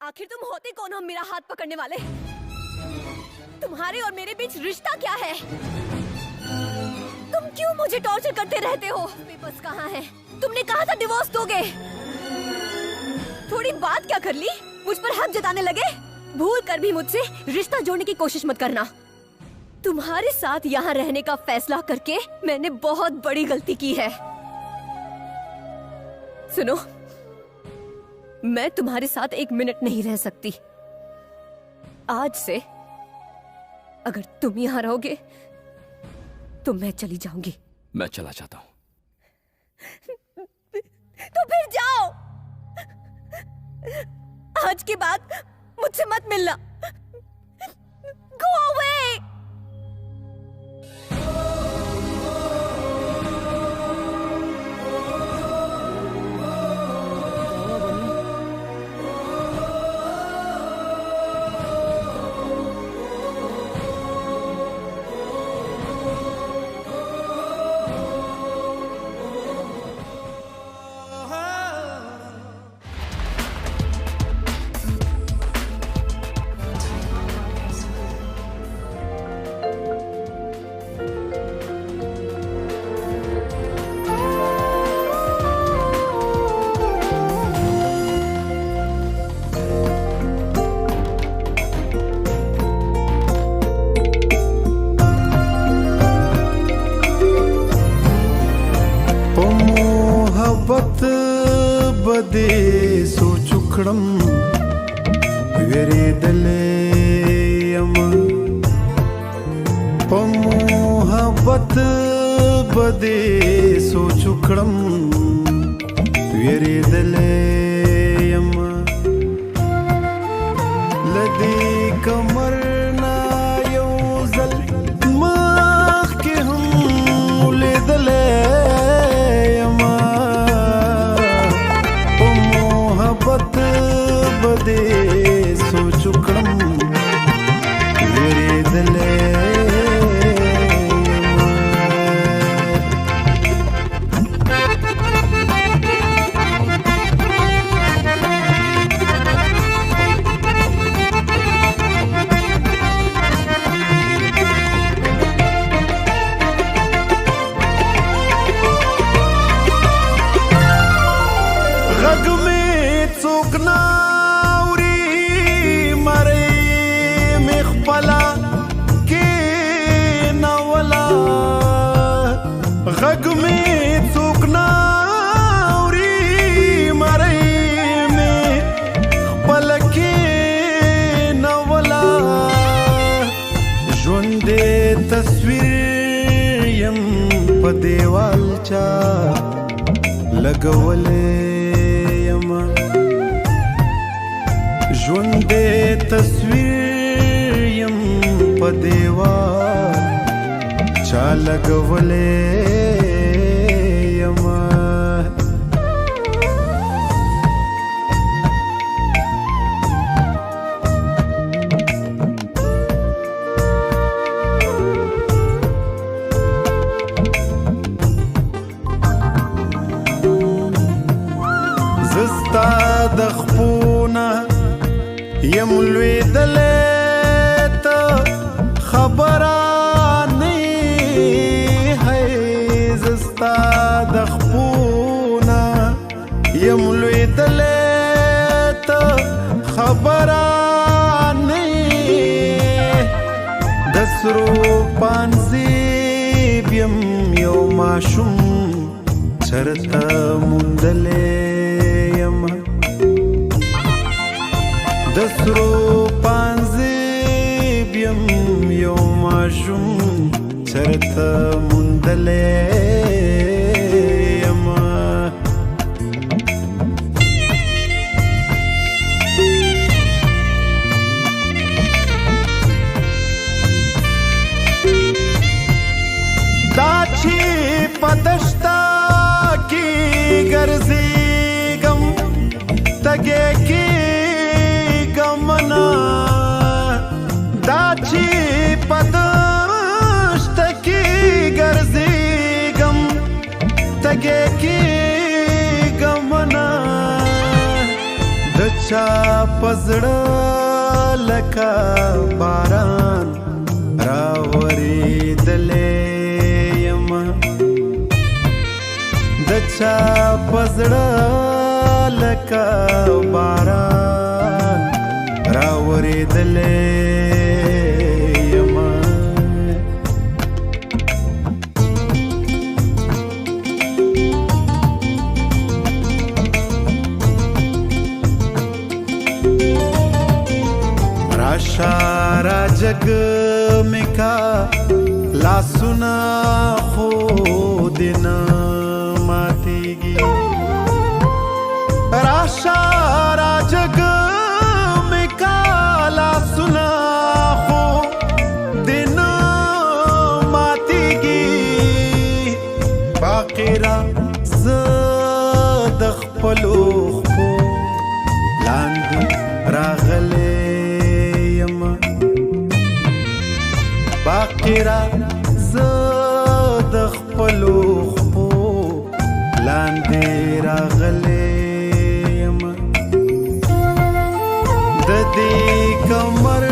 आखिर तुम होते कौन हो मेरा हाथ पकड़ने वाले? तुम्हारे और मेरे बीच रिश्ता क्या है? तुम क्यों मुझे टॉर्चर करते रहते हो? पेपर्स कहाँ हैं? तुमने कहा था डिवोर्स दोगे। थोड़ी बात क्या कर ली? मुझ पर हक जताने लगे। भूल कर भी मुझसे रिश्ता जोड़ने की कोशिश मत करना। तुम्हारे साथ यहाँ रहने का फैसला करके मैंने बहुत बड़ी गलती की है। सुनो, मैं तुम्हारे साथ एक मिनट नहीं रह सकती। आज से अगर तुम यहाँ रहोगे तो मैं चली जाऊंगी। मैं चला जाता हूँ। तो फिर जाओ। आज के बाद मुझसे मत मिलना। Go away! बदे सोचुखड़म वेरे दले यम मोहब्बत बदे सोचुखड़म वेरे दले यम लदी कमर ना योजल माख के हम उले दले बदे सोचुखड़म वेरे दले रग में चुकना غگ میں چوکنا اوری مرئی میں پلکی نولا ژوندې تصویر یم په دیوال چا لګولې یم ژوندې تصویر یم په دیوال چا لګولې یما زستا د خپونه یم لوېدلې ته خبره دخپونا یم لوېدلې ته خبره نه د سرو پانزیب یم یو ماشوم چرته موندلې یم د سرو پانزیب یم یو ماشوم چرته موندلې پدشتا کی گرزیگم تگے کی گمنا داچی پدشتا کی گرزیگم تگے کی گمنا د چا پزړه لکه باران راورېدلې یم د چا پزړه لکه باران راورېدلې یم شارا جگ میں کا لاسنا خود نہ ماتی گی راشارا جگ میں کا لاسنا خود نہ ماتی گی باقیرا زدخ پلوخ پو لاندی راغلے باقیرا زد خپلو خپو لاندې راغلی یم د دې کمر